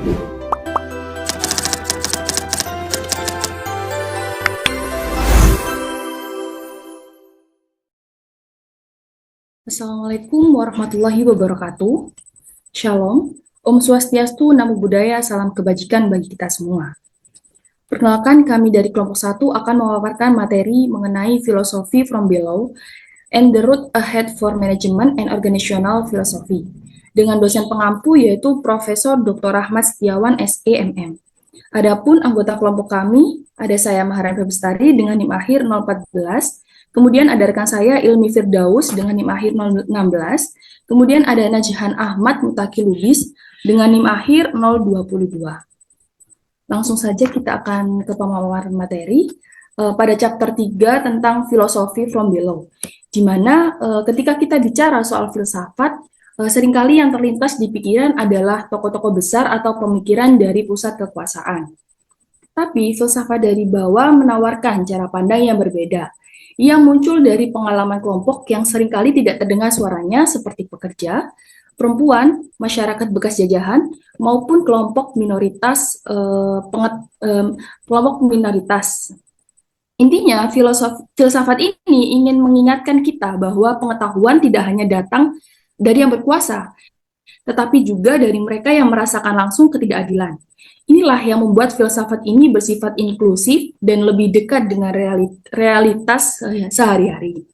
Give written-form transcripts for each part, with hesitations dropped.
Assalamualaikum warahmatullahi wabarakatuh. Shalom, Om Swastiastu, Namo Buddhaya, salam kebajikan bagi kita semua. Perkenalkan, kami dari kelompok 1 akan memaparkan materi mengenai filosofi from below and the road ahead for management and organizational philosophy dengan dosen pengampu yaitu Profesor Dr. Rahmat Setiawan SEMM. Adapun anggota kelompok kami, ada saya Maharani Bestari dengan NIM akhir 014, kemudian ada rekan saya Ilmi Firdaus dengan NIM akhir 016, kemudian ada Najihan Ahmad Mutaki Lubis dengan NIM akhir 022. Langsung saja kita akan ke pemaparan materi pada chapter 3 tentang filosofi from below, di mana ketika kita bicara soal filsafat, seringkali yang terlintas di pikiran adalah tokoh-tokoh besar atau pemikiran dari pusat kekuasaan. Tapi filsafat dari bawah menawarkan cara pandang yang berbeda, yang muncul dari pengalaman kelompok yang seringkali tidak terdengar suaranya seperti pekerja, perempuan, masyarakat bekas jajahan, maupun kelompok minoritas. Intinya, filsafat ini ingin mengingatkan kita bahwa pengetahuan tidak hanya datang dari yang berkuasa, tetapi juga dari mereka yang merasakan langsung ketidakadilan. Inilah yang membuat filsafat ini bersifat inklusif dan lebih dekat dengan realitas sehari-hari.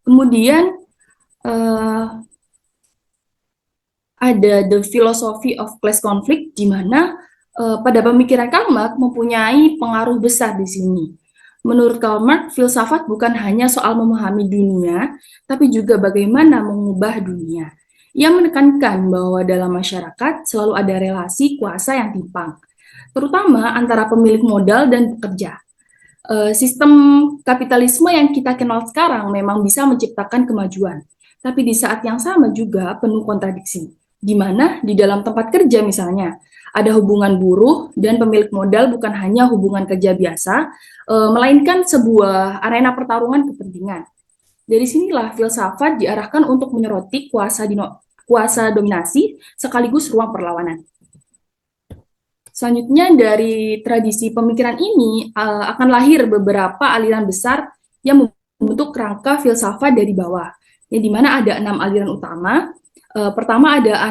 Kemudian ada the philosophy of class conflict, di mana pada pemikiran Karl Marx mempunyai pengaruh besar di sini. Menurut Karl Marx, filsafat bukan hanya soal memahami dunia, tapi juga bagaimana mengubah dunia. Ia menekankan bahwa dalam masyarakat selalu ada relasi kuasa yang timpang, terutama antara pemilik modal dan pekerja. Sistem kapitalisme yang kita kenal sekarang memang bisa menciptakan kemajuan, tapi di saat yang sama juga penuh kontradiksi, di mana di dalam tempat kerja misalnya, ada hubungan buruh dan pemilik modal bukan hanya hubungan kerja biasa, melainkan sebuah arena pertarungan kepentingan. Dari sinilah filsafat diarahkan untuk menyoroti kuasa dominasi sekaligus ruang perlawanan. Selanjutnya dari tradisi pemikiran ini akan lahir beberapa aliran besar yang membentuk kerangka filsafat dari bawah, yang dimana ada 6 aliran utama. Pertama ada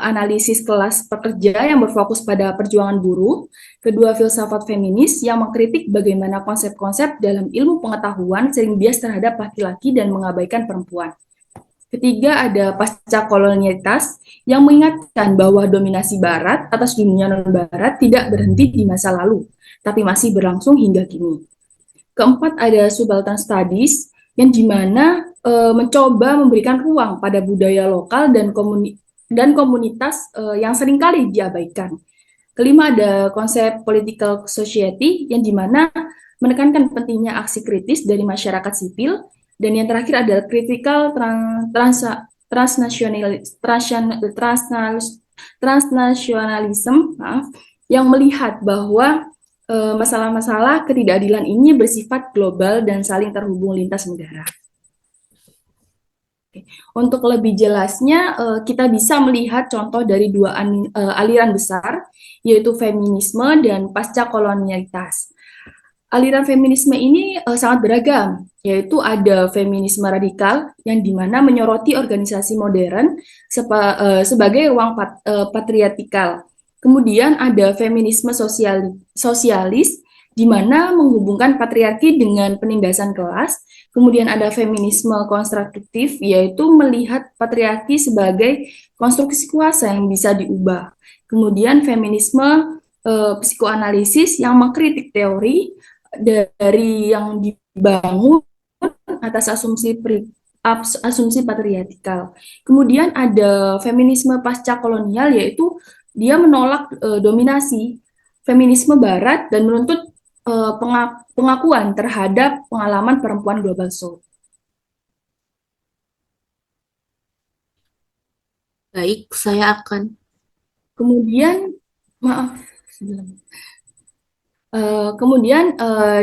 analisis kelas pekerja yang berfokus pada perjuangan buruh. Kedua, filsafat feminis yang mengkritik bagaimana konsep-konsep dalam ilmu pengetahuan sering bias terhadap laki-laki dan mengabaikan perempuan. Ketiga, ada pasca kolonialitas yang mengingatkan bahwa dominasi Barat atas dunia non-Barat tidak berhenti di masa lalu, tapi masih berlangsung hingga kini. Keempat, ada subaltern studies yang dimana mencoba memberikan ruang pada budaya lokal dan komunitas yang seringkali diabaikan. Kelima, ada konsep political society yang dimana menekankan pentingnya aksi kritis dari masyarakat sipil. Dan yang terakhir adalah critical transnationalism yang melihat bahwa masalah-masalah ketidakadilan ini bersifat global dan saling terhubung lintas negara. Untuk lebih jelasnya, kita bisa melihat contoh dari dua aliran besar, yaitu feminisme dan pasca kolonialitas. Aliran feminisme ini sangat beragam, yaitu ada feminisme radikal yang dimana menyoroti organisasi modern sebagai ruang patriarkal. Kemudian ada feminisme sosialis, di mana menghubungkan patriarki dengan penindasan kelas. Kemudian ada feminisme konstruktif, yaitu melihat patriarki sebagai konstruksi kuasa yang bisa diubah. Kemudian feminisme psikoanalisis yang mengkritik teori dari yang dibangun atas asumsi patriarkal. Kemudian ada feminisme pasca kolonial, yaitu dia menolak dominasi feminisme Barat dan menuntut pengakuan terhadap pengalaman perempuan global south. Baik, saya akan. Kemudian,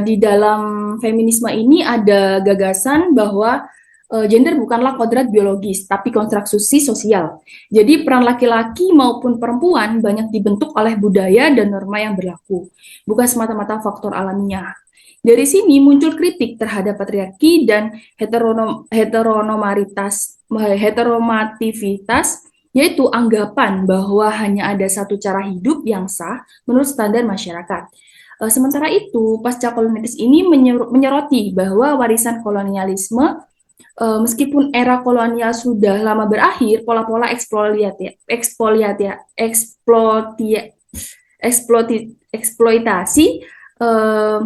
di dalam feminisme ini ada gagasan bahwa Gender bukanlah kodrat biologis, tapi konstruksi sosial. Jadi peran laki-laki maupun perempuan banyak dibentuk oleh budaya dan norma yang berlaku, bukan semata-mata faktor alamiah. Dari sini muncul kritik terhadap patriarki dan heteronormativitas, yaitu anggapan bahwa hanya ada satu cara hidup yang sah menurut standar masyarakat. Sementara itu, pasca kolonialis ini menyoroti bahwa warisan kolonialisme, meskipun era kolonial sudah lama berakhir, pola-pola eksploitasi eh,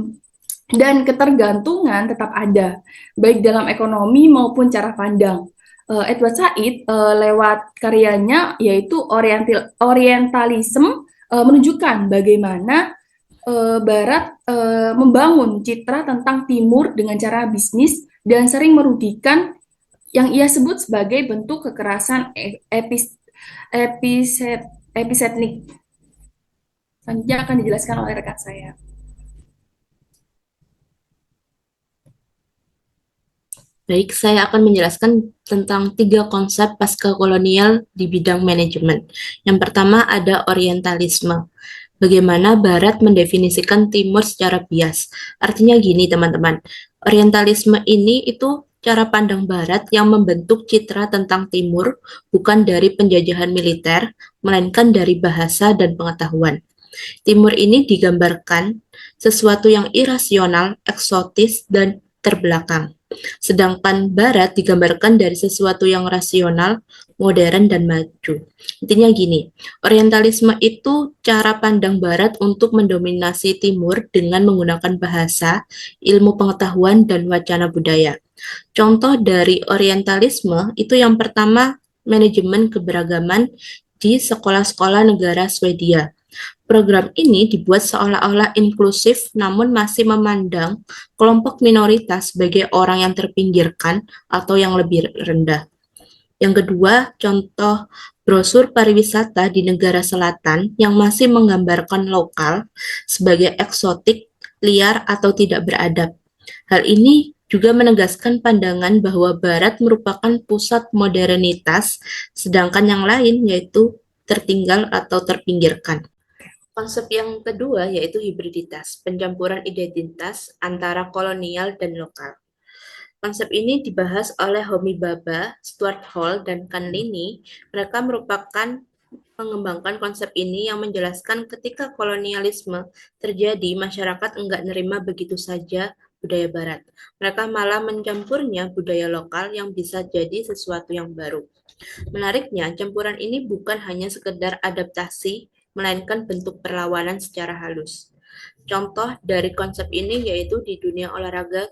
dan ketergantungan tetap ada, baik dalam ekonomi maupun cara pandang. Edward Said lewat karyanya yaitu Orientalism menunjukkan bagaimana Barat membangun citra tentang Timur dengan cara bisnis dan sering merugikan yang ia sebut sebagai bentuk kekerasan episetnik. Selanjutnya akan dijelaskan oleh rekan saya. Baik, saya akan menjelaskan tentang 3 konsep pasca kolonial di bidang manajemen. Yang pertama ada orientalisme. Bagaimana Barat mendefinisikan Timur secara bias. Artinya gini, teman-teman. Orientalisme ini itu cara pandang Barat yang membentuk citra tentang Timur bukan dari penjajahan militer, melainkan dari bahasa dan pengetahuan. Timur ini digambarkan sesuatu yang irasional, eksotis, dan terbelakang. Sedangkan Barat digambarkan dari sesuatu yang rasional, modern, dan maju. Intinya gini, Orientalisme itu cara pandang Barat untuk mendominasi Timur dengan menggunakan bahasa, ilmu pengetahuan, dan wacana budaya. Contoh dari Orientalisme itu yang pertama, manajemen keberagaman di sekolah-sekolah negara Swedia. Program ini dibuat seolah-olah inklusif namun masih memandang kelompok minoritas sebagai orang yang terpinggirkan atau yang lebih rendah. Yang kedua, contoh brosur pariwisata di negara selatan yang masih menggambarkan lokal sebagai eksotik, liar, atau tidak beradab. Hal ini juga menegaskan pandangan bahwa Barat merupakan pusat modernitas, sedangkan yang lain yaitu tertinggal atau terpinggirkan. Konsep yang kedua yaitu hibriditas, pencampuran identitas antara kolonial dan lokal. Konsep ini dibahas oleh Homi Bhabha, Stuart Hall, dan Kan Lini. Mereka merupakan mengembangkan konsep ini yang menjelaskan ketika kolonialisme terjadi, masyarakat enggak nerima begitu saja budaya barat. Mereka malah mencampurnya budaya lokal yang bisa jadi sesuatu yang baru. Menariknya, campuran ini bukan hanya sekedar adaptasi, melainkan bentuk perlawanan secara halus. Contoh dari konsep ini yaitu di dunia olahraga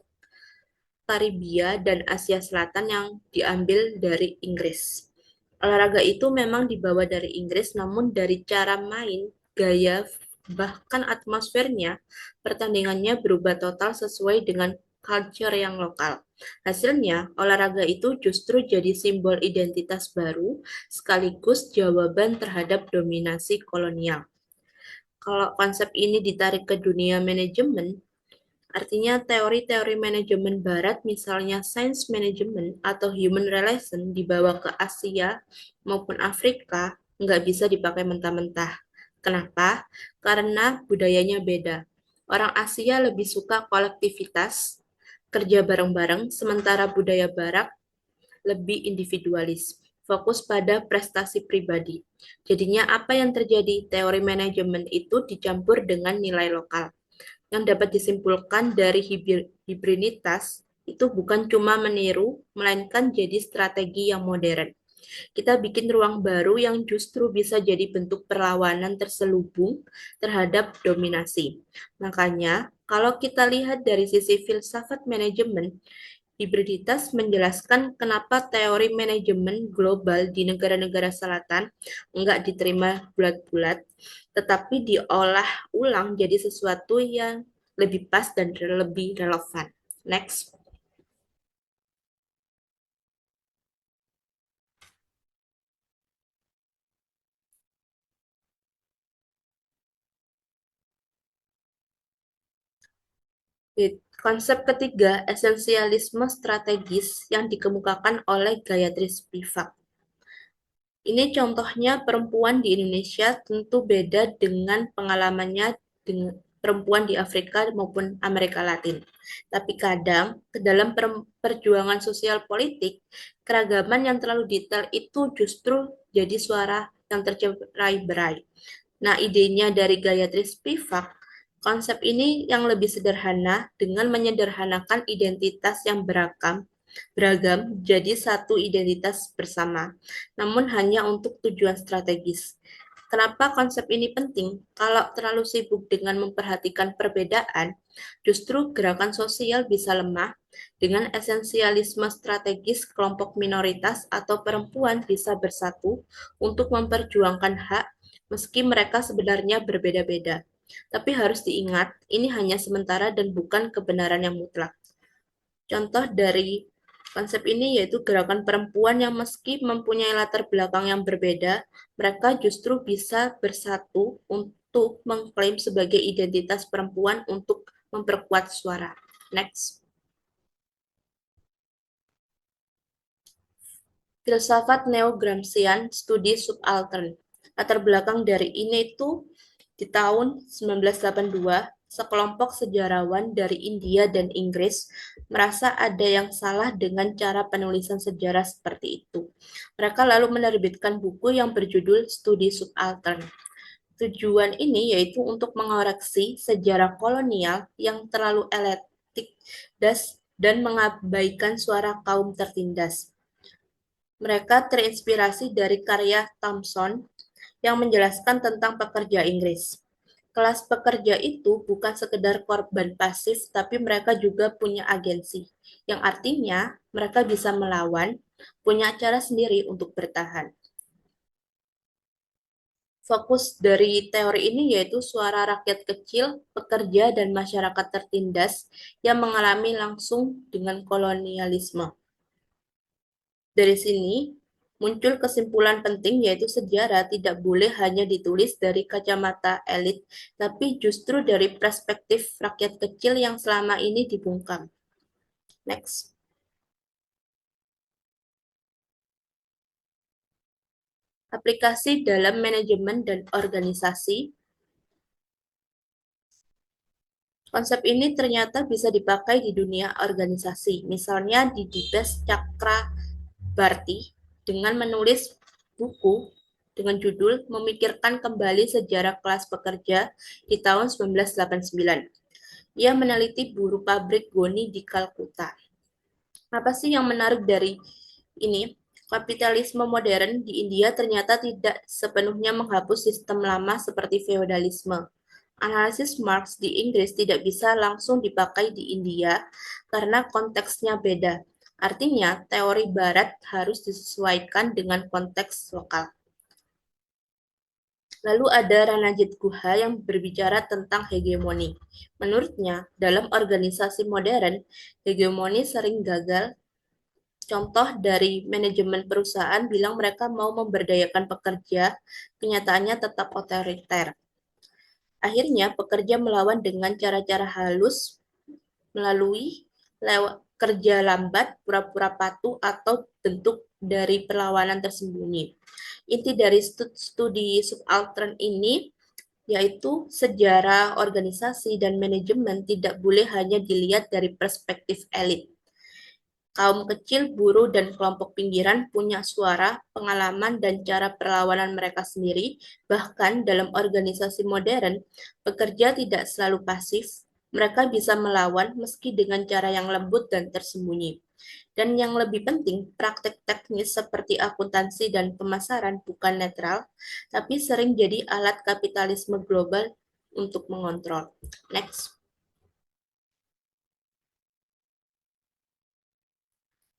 Karibia dan Asia Selatan yang diambil dari Inggris. Olahraga itu memang dibawa dari Inggris, namun dari cara main, gaya, bahkan atmosfernya, pertandingannya berubah total sesuai dengan culture yang lokal. Hasilnya, olahraga itu justru jadi simbol identitas baru sekaligus jawaban terhadap dominasi kolonial. Kalau konsep ini ditarik ke dunia manajemen, artinya teori-teori manajemen barat, misalnya science management atau human relation, dibawa ke Asia maupun Afrika, nggak bisa dipakai mentah-mentah. Kenapa? Karena budayanya beda. Orang Asia lebih suka kolektivitas, kerja bareng-bareng, sementara budaya barat lebih individualis, fokus pada prestasi pribadi. Jadinya apa yang terjadi? Teori manajemen itu dicampur dengan nilai lokal. Yang dapat disimpulkan dari hibriditas itu bukan cuma meniru, melainkan jadi strategi yang modern. Kita bikin ruang baru yang justru bisa jadi bentuk perlawanan terselubung terhadap dominasi. Makanya, kalau kita lihat dari sisi filsafat manajemen, hibriditas menjelaskan kenapa teori manajemen global di negara-negara selatan enggak diterima bulat-bulat, tetapi diolah ulang jadi sesuatu yang lebih pas dan lebih relevan. Next. Konsep ketiga, esensialisme strategis yang dikemukakan oleh Gayatri Spivak. Ini contohnya perempuan di Indonesia tentu beda dengan pengalamannya dengan perempuan di Afrika maupun Amerika Latin. Tapi kadang, ke dalam perjuangan sosial politik, keragaman yang terlalu detail itu justru jadi suara yang tercerai-berai. Nah, idenya dari Gayatri Spivak, konsep ini yang lebih sederhana dengan menyederhanakan identitas yang beragam jadi satu identitas bersama, namun hanya untuk tujuan strategis. Kenapa konsep ini penting? Kalau terlalu sibuk dengan memperhatikan perbedaan, justru gerakan sosial bisa lemah. Dengan esensialisme strategis, kelompok minoritas atau perempuan bisa bersatu untuk memperjuangkan hak, meski mereka sebenarnya berbeda-beda. Tapi harus diingat, ini hanya sementara dan bukan kebenaran yang mutlak. Contoh dari konsep ini yaitu gerakan perempuan yang meski mempunyai latar belakang yang berbeda, mereka justru bisa bersatu untuk mengklaim sebagai identitas perempuan untuk memperkuat suara. Next. Filsafat Neo-Gramscian Studi Subaltern. Latar belakang dari ini itu di tahun 1982, sekelompok sejarawan dari India dan Inggris merasa ada yang salah dengan cara penulisan sejarah seperti itu. Mereka lalu menerbitkan buku yang berjudul Studi Subaltern. Tujuan ini yaitu untuk mengoreksi sejarah kolonial yang terlalu elitik dan mengabaikan suara kaum tertindas. Mereka terinspirasi dari karya Thomson yang menjelaskan tentang pekerja Inggris. Kelas pekerja itu bukan sekedar korban pasif, tapi mereka juga punya agensi, yang artinya mereka bisa melawan, punya cara sendiri untuk bertahan. Fokus dari teori ini yaitu suara rakyat kecil, pekerja, dan masyarakat tertindas yang mengalami langsung dengan kolonialisme. Dari sini, muncul kesimpulan penting yaitu sejarah tidak boleh hanya ditulis dari kacamata elit, tapi justru dari perspektif rakyat kecil yang selama ini dibungkam. Next. Aplikasi dalam manajemen dan organisasi. Konsep ini ternyata bisa dipakai di dunia organisasi, misalnya di Dipesh Chakrabarty dengan menulis buku dengan judul Memikirkan Kembali Sejarah Kelas Pekerja di tahun 1989. Ia meneliti buruh pabrik goni di Kalkuta. Apa sih yang menarik dari ini? Kapitalisme modern di India ternyata tidak sepenuhnya menghapus sistem lama seperti feodalisme. Analisis Marx di Inggris tidak bisa langsung dipakai di India karena konteksnya beda. Artinya, teori Barat harus disesuaikan dengan konteks lokal. Lalu ada Ranajit Guha yang berbicara tentang hegemoni. Menurutnya, dalam organisasi modern, hegemoni sering gagal. Contoh dari manajemen perusahaan bilang mereka mau memberdayakan pekerja, kenyataannya tetap otoriter. Akhirnya, pekerja melawan dengan cara-cara halus, melalui kerja lambat, pura-pura patuh, atau bentuk dari perlawanan tersembunyi. Inti dari studi subaltern ini yaitu sejarah organisasi dan manajemen tidak boleh hanya dilihat dari perspektif elit. Kaum kecil, buruh, dan kelompok pinggiran punya suara, pengalaman, dan cara perlawanan mereka sendiri. Bahkan dalam organisasi modern, pekerja tidak selalu pasif. Mereka bisa melawan meski dengan cara yang lembut dan tersembunyi. Dan yang lebih penting, praktek teknis seperti akuntansi dan pemasaran bukan netral, tapi sering jadi alat kapitalisme global untuk mengontrol. Next.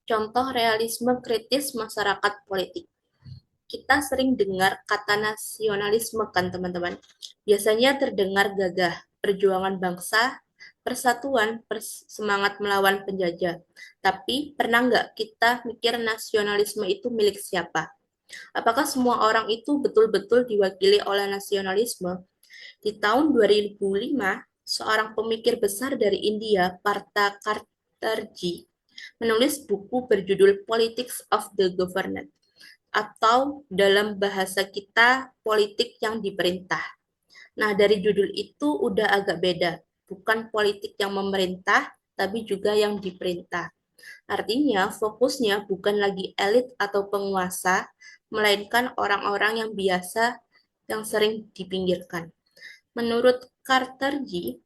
Contoh realisme kritis masyarakat politik. Kita sering dengar kata nasionalisme kan teman-teman. Biasanya terdengar gagah, perjuangan bangsa, persatuan, semangat melawan penjajah. Tapi pernah nggak kita mikir nasionalisme itu milik siapa? Apakah semua orang itu betul-betul diwakili oleh nasionalisme? Di tahun 2005, seorang pemikir besar dari India, Partha Chatterjee, menulis buku berjudul Politics of the Governed, atau dalam bahasa kita, politik yang diperintah. Nah, dari judul itu udah agak beda. Bukan politik yang memerintah, tapi juga yang diperintah. Artinya, fokusnya bukan lagi elit atau penguasa, melainkan orang-orang yang biasa yang sering dipinggirkan. Menurut Carterjee,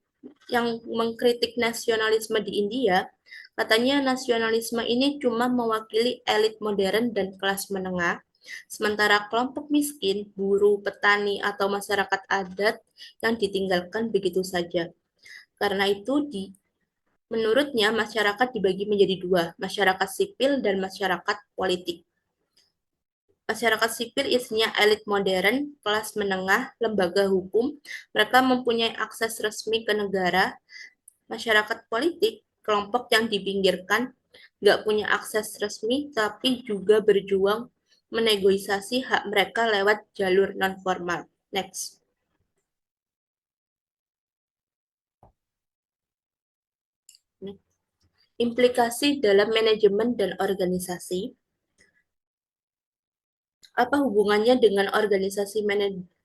yang mengkritik nasionalisme di India, katanya nasionalisme ini cuma mewakili elit modern dan kelas menengah, sementara kelompok miskin, buruh, petani, atau masyarakat adat yang ditinggalkan begitu saja. Karena itu, menurutnya masyarakat dibagi menjadi dua, masyarakat sipil dan masyarakat politik. Masyarakat sipil isinya elit modern, kelas menengah, lembaga hukum, mereka mempunyai akses resmi ke negara. Masyarakat politik, kelompok yang dipinggirkan, nggak punya akses resmi, tapi juga berjuang menegosiasi hak mereka lewat jalur non-formal. Next. Implikasi dalam manajemen dan organisasi. Apa hubungannya dengan organisasi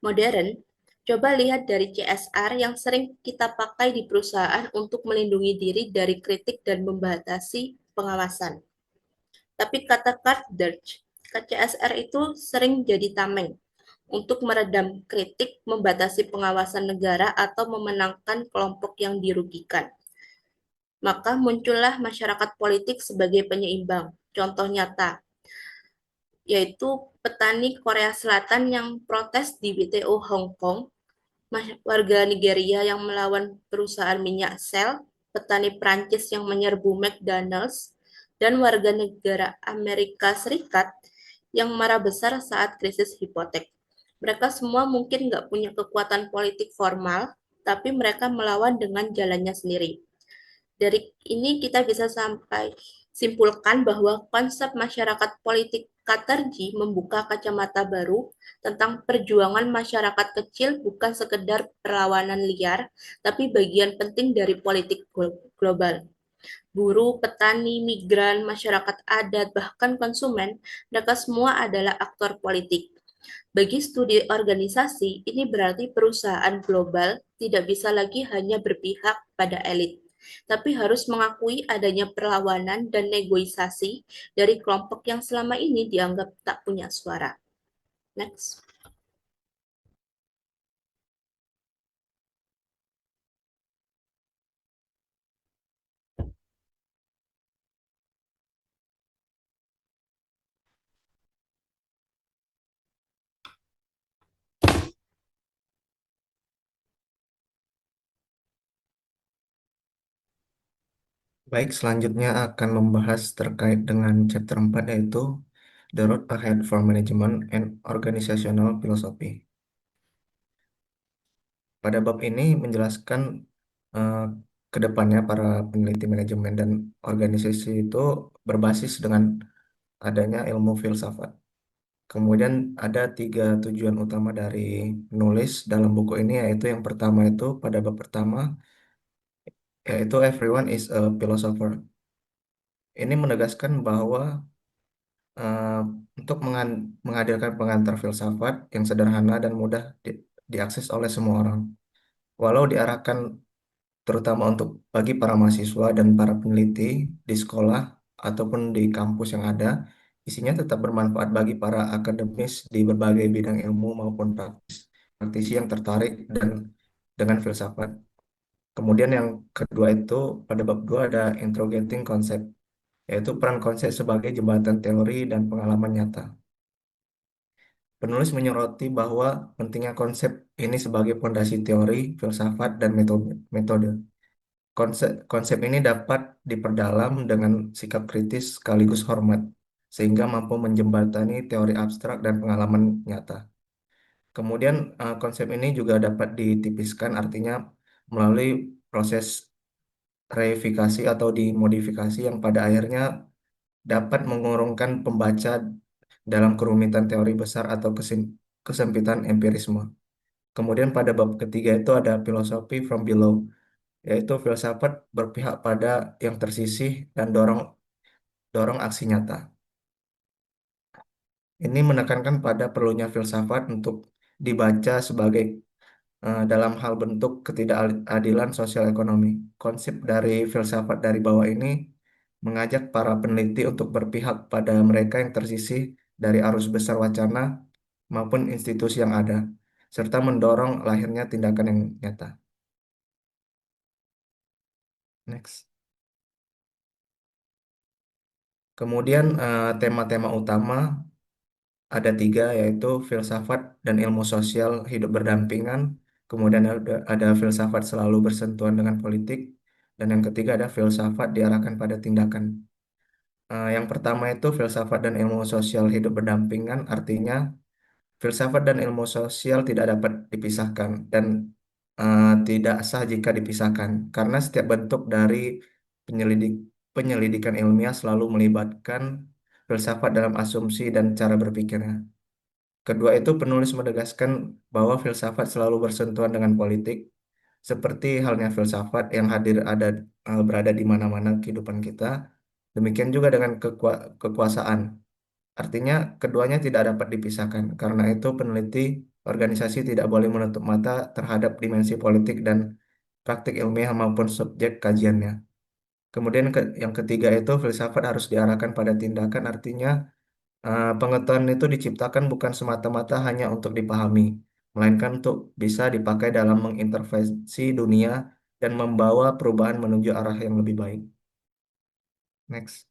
modern? Coba lihat dari CSR yang sering kita pakai di perusahaan untuk melindungi diri dari kritik dan membatasi pengawasan. Tapi kata Cartledge, CSR itu sering jadi tameng untuk meredam kritik, membatasi pengawasan negara, atau memenangkan kelompok yang dirugikan. Maka muncullah masyarakat politik sebagai penyeimbang. Contoh nyata, yaitu petani Korea Selatan yang protes di WTO Hong Kong, warga Nigeria yang melawan perusahaan minyak Shell, petani Prancis yang menyerbu McDonald's, dan warga negara Amerika Serikat yang marah besar saat krisis hipotek. Mereka semua mungkin nggak punya kekuatan politik formal, tapi mereka melawan dengan jalannya sendiri. Dari ini kita bisa sampai simpulkan bahwa konsep masyarakat politik Katerji membuka kacamata baru tentang perjuangan masyarakat kecil bukan sekedar perlawanan liar, tapi bagian penting dari politik global. Buruh, petani, migran, masyarakat adat, bahkan konsumen, mereka semua adalah aktor politik. Bagi studi organisasi, ini berarti perusahaan global tidak bisa lagi hanya berpihak pada elit, tapi harus mengakui adanya perlawanan dan negosiasi dari kelompok yang selama ini dianggap tak punya suara. Next. Baik, selanjutnya akan membahas terkait dengan chapter 4 yaitu The Road Ahead for Management and Organizational Philosophy. Pada bab ini menjelaskan eh, ke depannya para peneliti manajemen dan organisasi itu berbasis dengan adanya ilmu filsafat. Kemudian ada tiga tujuan utama dari penulis dalam buku ini, yaitu yang pertama itu pada bab pertama, yaitu everyone is a philosopher. Ini menegaskan bahwa eh, untuk menghadirkan pengantar filsafat yang sederhana dan mudah diakses oleh semua orang. Walau diarahkan terutama untuk bagi para mahasiswa dan para peneliti di sekolah ataupun di kampus yang ada, isinya tetap bermanfaat bagi para akademis di berbagai bidang ilmu maupun praktisi yang tertarik dan dengan filsafat. Kemudian yang kedua itu pada bab 2 ada interrogating konsep, yaitu peran konsep sebagai jembatan teori dan pengalaman nyata. Penulis menyoroti bahwa pentingnya konsep ini sebagai fondasi teori, filsafat, dan metode. Konsep ini dapat diperdalam dengan sikap kritis sekaligus hormat, sehingga mampu menjembatani teori abstrak dan pengalaman nyata. Kemudian konsep ini juga dapat ditipiskan, artinya melalui proses reifikasi atau dimodifikasi yang pada akhirnya dapat mengurungkan pembaca dalam kerumitan teori besar atau kesempitan empirisme. Kemudian pada bab ketiga itu ada filosofi from below, yaitu filsafat berpihak pada yang tersisih dan dorong dorong aksi nyata. Ini menekankan pada perlunya filsafat untuk dibaca sebagai dalam hal bentuk ketidakadilan sosial ekonomi. Konsep dari filsafat dari bawah ini mengajak para peneliti untuk berpihak pada mereka yang tersisih dari arus besar wacana maupun institusi yang ada, serta mendorong lahirnya tindakan yang nyata. Next. Kemudian tema-tema utama ada tiga, yaitu filsafat dan ilmu sosial hidup berdampingan, kemudian ada filsafat selalu bersentuhan dengan politik, dan yang ketiga ada filsafat diarahkan pada tindakan. Yang pertama itu filsafat dan ilmu sosial hidup berdampingan, artinya filsafat dan ilmu sosial tidak dapat dipisahkan dan tidak sah jika dipisahkan, karena setiap bentuk dari penyelidik penyelidikan ilmiah selalu melibatkan filsafat dalam asumsi dan cara berpikirnya. Kedua itu penulis menegaskan bahwa filsafat selalu bersentuhan dengan politik, seperti halnya filsafat yang berada di mana-mana kehidupan kita. Demikian juga dengan kekuasaan. Artinya keduanya tidak dapat dipisahkan. Karena itu peneliti organisasi tidak boleh menutup mata terhadap dimensi politik dan praktik ilmiah maupun subjek kajiannya. Kemudian yang ketiga itu filsafat harus diarahkan pada tindakan, artinya pengetahuan itu diciptakan bukan semata-mata hanya untuk dipahami, melainkan untuk bisa dipakai dalam mengintervensi dunia dan membawa perubahan menuju arah yang lebih baik. Next.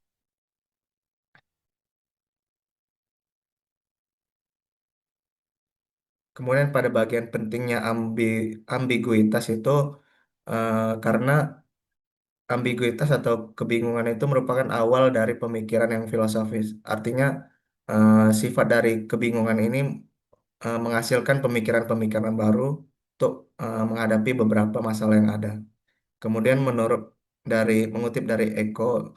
Kemudian pada bagian pentingnya ambiguitas itu karena ambiguitas atau kebingungan itu merupakan awal dari pemikiran yang filosofis. Artinya sifat dari kebingungan ini menghasilkan pemikiran-pemikiran baru untuk menghadapi beberapa masalah yang ada. Kemudian mengutip dari Eko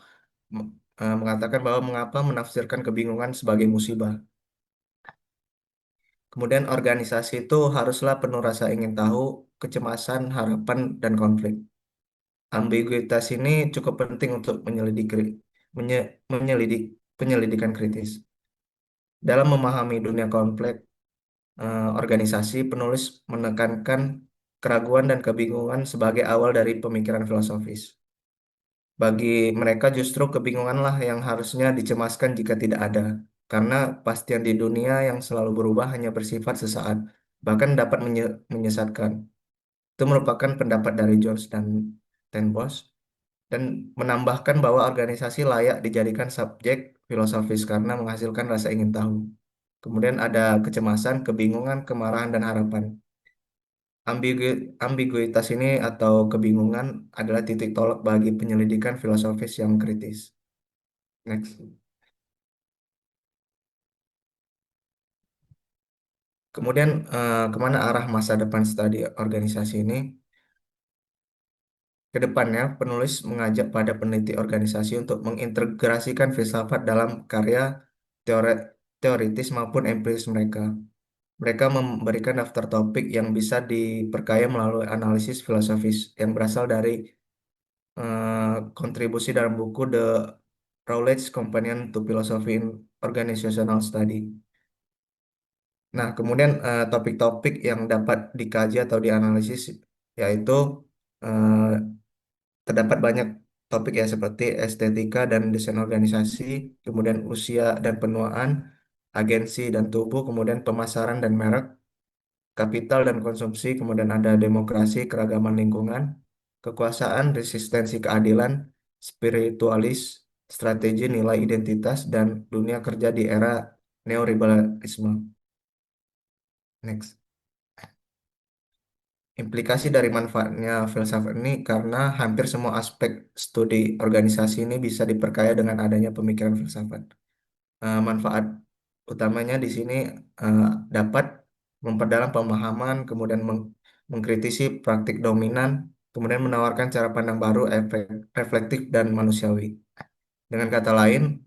mengatakan bahwa mengapa menafsirkan kebingungan sebagai musibah. Kemudian organisasi itu haruslah penuh rasa ingin tahu, kecemasan, harapan, dan konflik. Ambiguitas ini cukup penting untuk menyelidik penyelidikan kritis. Dalam memahami dunia kompleks organisasi, penulis menekankan keraguan dan kebingungan sebagai awal dari pemikiran filosofis. Bagi mereka justru kebingunganlah yang harusnya dicemaskan jika tidak ada, karena pastian di dunia yang selalu berubah hanya bersifat sesaat, bahkan dapat menyesatkan. Itu merupakan pendapat dari Jones dan Ten Bos, dan menambahkan bahwa organisasi layak dijadikan subjek filosofis karena menghasilkan rasa ingin tahu. Kemudian ada kecemasan, kebingungan, kemarahan, dan harapan. Ambiguitas ini atau kebingungan adalah titik tolak bagi penyelidikan filosofis yang kritis. Next. Kemudian kemana arah masa depan studi organisasi ini? Kedepannya, penulis mengajak pada peneliti organisasi untuk mengintegrasikan filsafat dalam karya teore- teoritis maupun empiris mereka. Mereka memberikan daftar topik yang bisa diperkaya melalui analisis filosofis yang berasal dari kontribusi dalam buku The Routledge Companion to Philosophy in Organizational Study. Nah, kemudian topik-topik yang dapat dikaji atau dianalisis yaitu eh, terdapat banyak topik ya seperti estetika dan desain organisasi, kemudian usia dan penuaan, agensi dan tubuh, kemudian pemasaran dan merek, kapital dan konsumsi, kemudian ada demokrasi, keragaman lingkungan, kekuasaan, resistensi keadilan, spiritualis, strategi nilai identitas, dan dunia kerja di era neoliberalisme. Next. Implikasi dari manfaatnya filsafat ini karena hampir semua aspek studi organisasi ini bisa diperkaya dengan adanya pemikiran filsafat. Manfaat utamanya di sini eh, dapat memperdalam pemahaman, kemudian mengkritisi praktik dominan, kemudian menawarkan cara pandang baru, reflektif dan manusiawi. Dengan kata lain,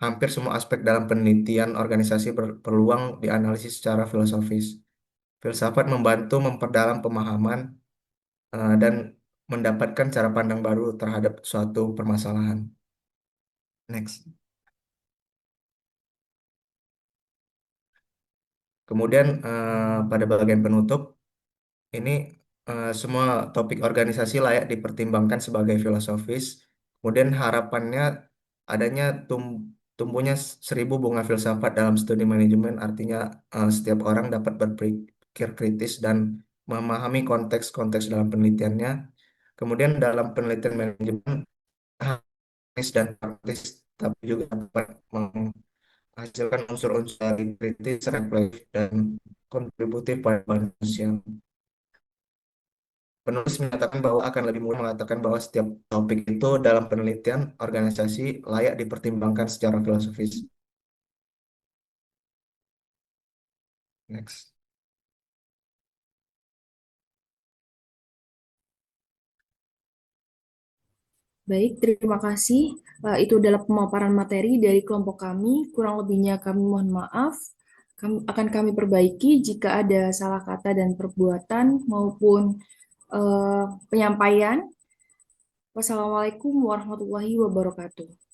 hampir semua aspek dalam penelitian organisasi berpeluang dianalisis secara filosofis. Filsafat membantu memperdalam pemahaman dan mendapatkan cara pandang baru terhadap suatu permasalahan. Next. Kemudian pada bagian penutup, ini semua topik organisasi layak dipertimbangkan sebagai filosofis. Kemudian harapannya adanya tumbuhnya 1.000 bunga filsafat dalam studi manajemen, artinya setiap orang dapat berpikir kritis dan memahami konteks-konteks dalam penelitiannya. Kemudian dalam penelitian manajemen teknis dan praktis, tapi juga dapat menghasilkan unsur-unsur dari kritis, reflektif, dan kontributif pada manusia. Penulis menyatakan bahwa akan lebih mudah mengatakan bahwa setiap topik itu dalam penelitian organisasi layak dipertimbangkan secara filosofis. Next. Baik, terima kasih. Itu adalah pemaparan materi dari kelompok kami. Kurang lebihnya kami mohon maaf. Akan kami perbaiki jika ada salah kata dan perbuatan maupun penyampaian. Wassalamualaikum warahmatullahi wabarakatuh.